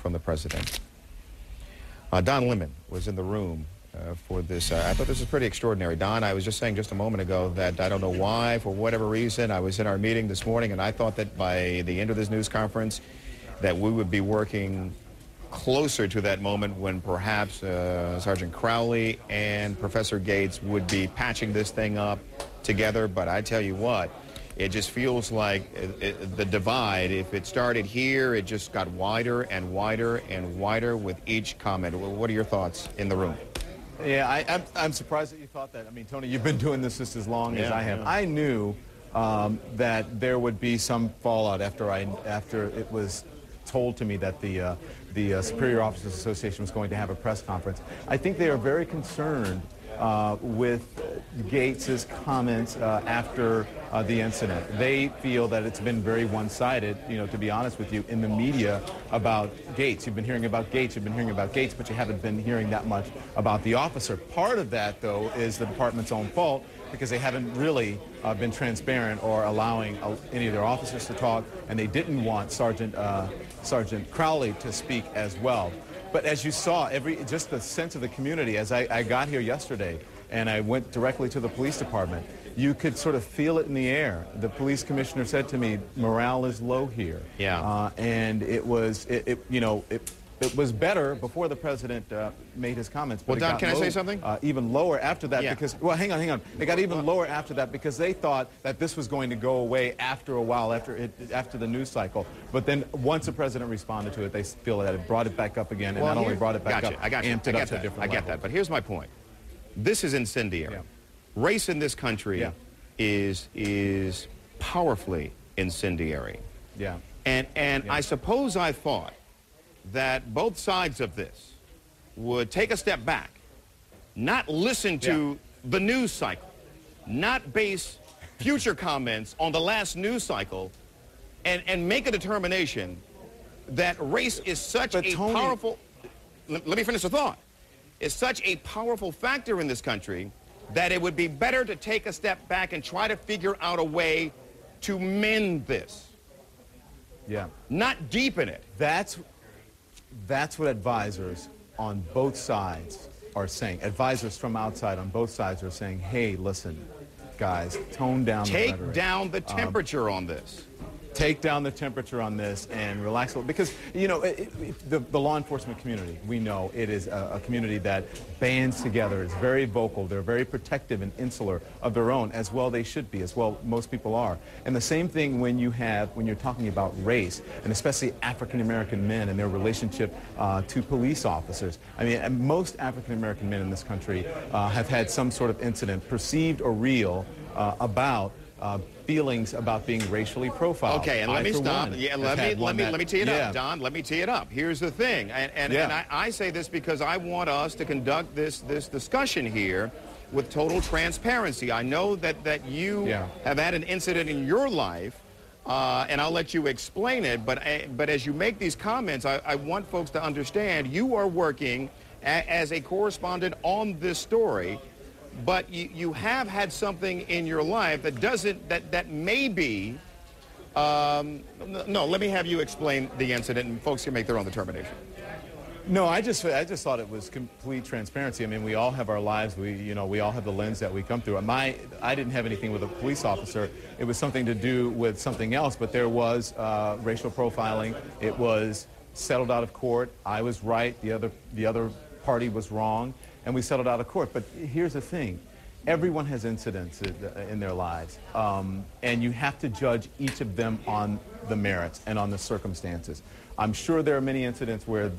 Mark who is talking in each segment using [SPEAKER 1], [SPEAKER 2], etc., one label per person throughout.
[SPEAKER 1] from the president. Don Lemon was in the room for this. I thought this was pretty extraordinary. Don, I was just saying just a moment ago that I don't know why, for whatever reason, I was in our meeting this morning, and I thought that by the end of this news conference that we would be working closer to that moment when perhaps Sergeant Crowley and Professor Gates would be patching this thing up together. But I tell you what, it just feels like the divide, if it started here, it just got wider and wider and wider with each comment. What are your thoughts in the room?
[SPEAKER 2] Yeah, I'm surprised that you thought that. I mean, Tony, you've been doing this just as long as I have. Yeah. I knew that there would be some fallout after it was told to me that the Superior Officers Association was going to have a press conference. I think they are very concerned with Gates's comments after the incident. They feel that it's been very one-sided, you know, to be honest with you, in the media about Gates. You've been hearing about Gates, you've been hearing about Gates, but you haven't been hearing that much about the officer. Part of that, though, is the department's own fault, because they haven't really been transparent or allowing any of their officers to talk, and they didn't want Sergeant Crowley to speak as well. But as you saw, just the sense of the community, as I got here yesterday and I went directly to the police department, you could sort of feel it in the air. The police commissioner said to me, morale is low here. Yeah. And it was better before the president made his comments. But
[SPEAKER 1] well, Don, can I say something?
[SPEAKER 2] Even lower after that because, well, hang on. It got even lower after that because they thought that this was going to go away after a while, after the news cycle. But then once the president responded to it, they feel that it brought it back up again, and not only brought it back up, amped it up to a different level.
[SPEAKER 1] I get that, but here's my point. This is incendiary. Yeah. Race in this country is powerfully incendiary. Yeah. And I suppose I thought that both sides of this would take a step back, not listen to the news cycle, not base future comments on the last news cycle, and make a determination that race is such a powerful, let me finish the thought, is such a powerful factor in this country that it would be better to take a step back and try to figure out a way to mend this. Yeah. Not deepen it.
[SPEAKER 2] That's what advisors on both sides are saying. Advisors from outside on both sides are saying, hey, listen, guys, tone down the rhetoric.
[SPEAKER 1] Take down the temperature on this.
[SPEAKER 2] Take down the temperature on this and relax a little. Because, you know, the law enforcement community, we know it is a community that bands together, is very vocal. They're very protective and insular of their own, as well they should be, as well most people are. And the same thing when you're talking about race, and especially African-American men and their relationship to police officers. I mean, most African-American men in this country have had some sort of incident, perceived or real, about feelings about being racially profiled.
[SPEAKER 1] Okay, and let me stop. Yeah, let me tee it up, Don. Let me tee it up. Here's the thing, and I say this because I want us to conduct this discussion here with total transparency. I know that you have had an incident in your life, and I'll let you explain it. But as you make these comments, I want folks to understand you are working as a correspondent on this story. But you have had something in your life that may be, no, let me have you explain the incident and folks can make their own determination.
[SPEAKER 2] No, I just thought it was complete transparency. I mean, we all have our lives. We all have the lens that we come through. I didn't have anything with a police officer. It was something to do with something else, but there was racial profiling. It was settled out of court. I was right. The other party was wrong. And we settled out of court. But here's the thing. Everyone has incidents in their lives. And you have to judge each of them on the merits and on the circumstances. I'm sure there are many incidents where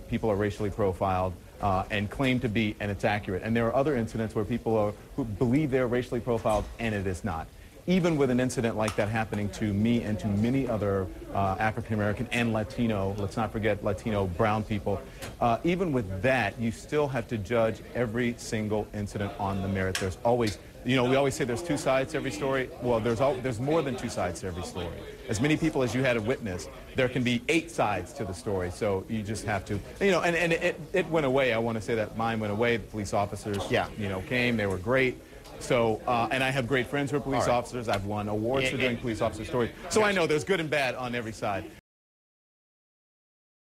[SPEAKER 2] people are racially profiled and claim to be, and it's accurate. And there are other incidents where people who believe they're racially profiled and it is not. Even with an incident like that happening to me and to many other African-American and Latino, let's not forget Latino brown people, even with that, you still have to judge every single incident on the merit. There's always, we always say there's two sides to every story. Well, there's more than two sides to every story. As many people as you had a witness, there can be 8 sides to the story. So you just have to, and it went away. I want to say that mine went away. The police officers, came. They were great. So, and I have great friends who are police officers. I've won awards for doing police officer stories. So I know there's good and bad on every side.